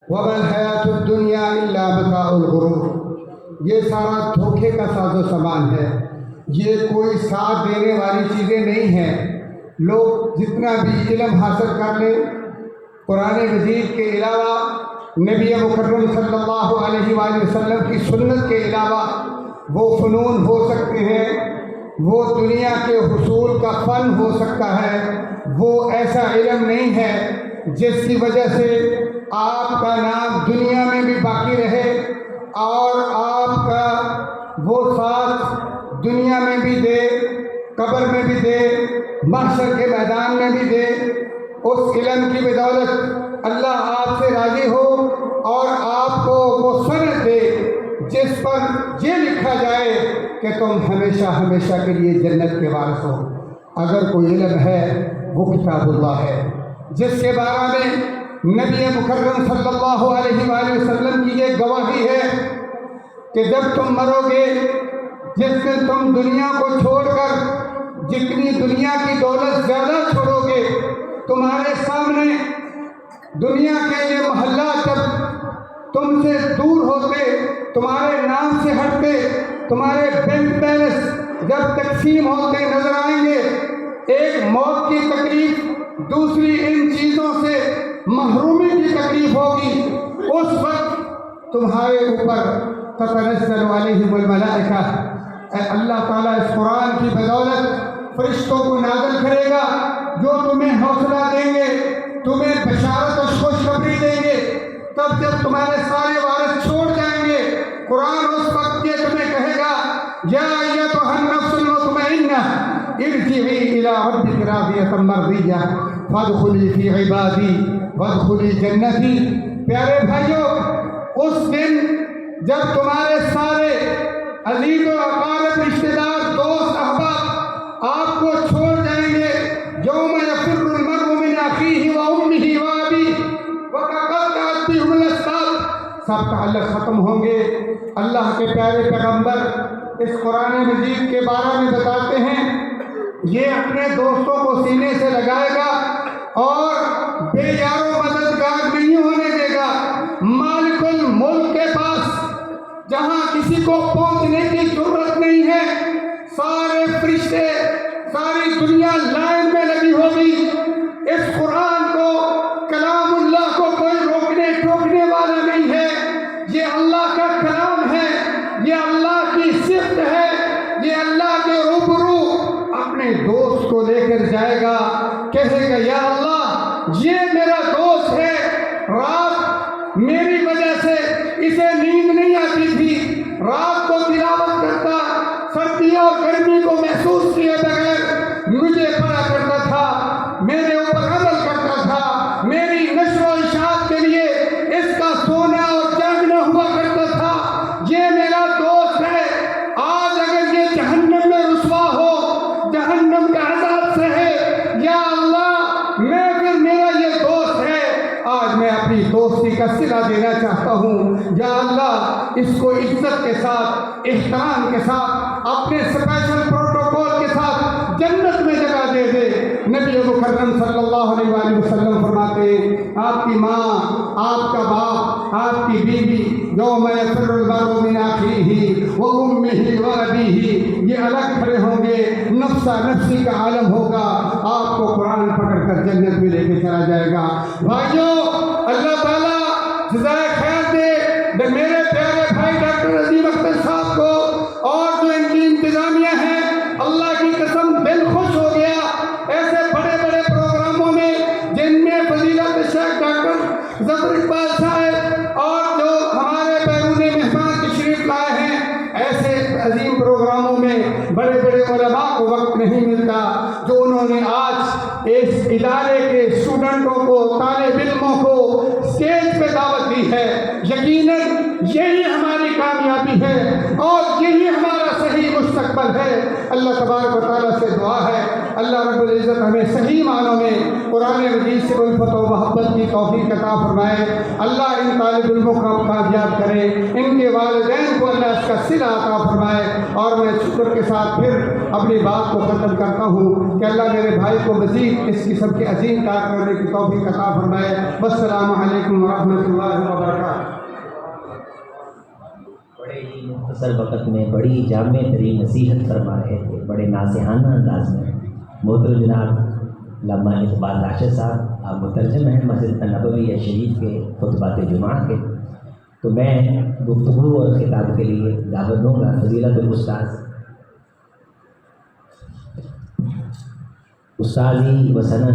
وَمَا الْحَيَاةُ الدُّنْيَا إِلَّا مَتَاعُ الْغُرُورِ۔ یہ سارا دھوکے کا ساز و سامان ہے، یہ کوئی ساتھ دینے والی چیزیں نہیں ہیں۔ لوگ جتنا بھی علم حاصل کر لیں، قرآن مجید کے علاوہ نبی مکرم صلی اللہ علیہ وآلہ وسلم کی سنت کے علاوہ وہ فنون ہو سکتے ہیں، وہ دنیا کے حصول کا فن ہو سکتا ہے، وہ ایسا علم نہیں ہے جس کی وجہ سے آپ کا نام دنیا میں بھی باقی رہے اور آپ کا وہ ساتھ دنیا میں بھی دے، قبر میں بھی دے، محشر کے میدان میں بھی دے۔ اس علم کی بدولت اللہ آپ سے راضی ہو اور آپ کو وہ سند دے جس پر یہ لکھا جائے کہ تم ہمیشہ ہمیشہ کے لیے جنت کے وارث ہو۔ اگر کوئی علم ہے وہ کتاب اللہ ہے، جس کے بارے میں نبی مکرم صلی اللہ علیہ وآلہ وسلم کی یہ گواہی ہے کہ جب تم مرو گے، جس دن تم دنیا کو چھوڑ کر جتنی دنیا کی دولت زیادہ چھوڑو گے، تمہارے سامنے دنیا کے یہ محلات جب تم سے دور ہوتے، تمہارے نام سے ہٹتے، تمہارے بینک بیلنس جب تقسیم ہوتے نظر آئیں گے، ایک موت کی تکلیف، دوسری ان چیزوں سے محرومی کی تکلیف ہوگی۔ اس وقت تمہارے اوپر تتنزل علیہم الملائکہ، اے اللہ تعالیٰ اس قرآن کی بدولت فرشتوں کو نازل کرے گا جو تمہیں حوصلہ دیں گے، تمہیں بشارت اور خوشخبری دیں گے۔ تب جب تمہارے سارے وارث چھوڑ جائیں گے، قرآن اس وقت یہ تمہیں کہے گا، یا ایتھا النفس المطمئنہ ارجعی الی ربک راضیۃ مرضیہ فادخلی فی عبادی وادخلی جنتی۔ پیارے بھائیوں، اس دن جب تمہارے سارے عزیز و اقارب، رشتہ دار، دوست، احباب آپ کو چھوڑ جائیں گے، یوم یفر المرء من اخیہ وامہ وابیہ وتقطعت بہم الاسباب، سب تعلق ختم ہوں گے۔ اللہ کے پیارے پیغمبر اس قرآن مجید کے بارے میں بتاتے ہیں، یہ اپنے دوستوں کو سینے سے لگائے گا اور بے یار و مددگار نہیں ہونے دے گا۔ مالک الملک کے پاس جہاں کسی کو پہنچنے کی ضرورت نہیں ہے، سارے فرشتے، ساری دنیا لائن میں لگی ہوگی۔ اس قرآن کو، کلام اللہ کو کوئی روکنے ٹوکنے والا نہیں ہے۔ یہ اللہ کا کلام ہے، یہ اللہ کی صفت ہے، یہ اللہ کے روبرو اپنے دوست کو لے کر جائے گا، کہے گا یا اللہ یہ میرا دوست ہے، رات میری وجہ سے اسے نیند نہیں آتی تھی، رات کو تلاوت کرتا، سردی اور گرمی کو محسوس کیے بغیر مجھے پڑھا کرتا تھا، میرے اوپر عمل کرتا تھا، میری نشر و اشاعت کے لیے اس کا سونا اور جاگنا ہوا کرتا تھا، یہ میرا دوست ہے۔ آج اگر یہ جہنم میں رسوا ہو، جہنم کا عذاب سے ہے، یا اللہ میں پھر میرا یہ دوست ہے، آج میں اپنی دوستی کا صلہ دینا چاہتا ہوں، یا اللہ اس کو عزت کے ساتھ، احترام کے ساتھ، اپنے اسپیشل پروٹوکول کے ساتھ جنت میں جگہ دے دے۔ نبی مکرم صلی اللہ علیہ وآلہ وسلم فرماتے ہیں، آپ کی ماں، آپ کا باپ، آپ کی بیوی، یوم یفر المرء من اخیہ وامہ وابیہ، یہ الگ کھڑے ہوں گے، نفسا نفسی کا عالم ہوگا، آپ کو قرآن پکڑ کر جنت میں لے کے چلا جائے گا۔ بھائیوں، اللہ تعالیٰ جزائے خیر دے میرے پیارے بھائی ڈاکٹر عظیم اختر صاحب کو اور جو ان کی انتظامیہ ہے، اللہ کی قسم دل خوش ہو گیا ایسے بڑے بڑے پروگراموں میں جن میں فضیلت شیخ ڈاکٹر ظفر اقبال صاحب اور جو ہمارے بیرون مہمان تشریف لائے ہیں، ایسے عظیم پروگراموں میں بڑے بڑے علماء کو وقت نہیں ملتا، جو انہوں نے آج اس ادارے کے اسٹوڈنٹوں کو، طالب علموں کو اسٹیج پہ دعوت دی ہے۔ یقیناً یہی ہماری کامیابی ہے اور یہی ہمارا صحیح مستقبل ہے۔ اللہ تبارک و تعالیٰ سے دعا ہے اللہ رب العزت ہمیں صحیح معنوں میں قرآن مجید سے الفت و محبت کی توفیق عطا فرمائے۔ اللہ ان طالب علموں کو کامیاب کرے، ان کے والدین کو اللہ اس کا صلہ عطا فرمائے۔ اور میں شکر کے ساتھ پھر اپنی بات کو ختم کرتا ہوں کہ اللہ میرے بھائی کو مزید اس قسم کے عظیم کار کرنے کی توفیق عطا فرمائے۔ والسلام علیکم ورحمۃ اللہ وبرکاتہ۔ مختصر وقت میں بڑی جامع ترین نصیحت فرما رہے تھے، بڑے ناصحانہ انداز میں۔ محترم جناب علامہ اقبال راشد صاحب، آپ مترجم ہیں مسجد نبوی شریف کے خطبات جمعہ کے، تو میں گفتگو اور خطاب کے لیے دعوت دوں گا فضیلت الاستاذ استاذی و سند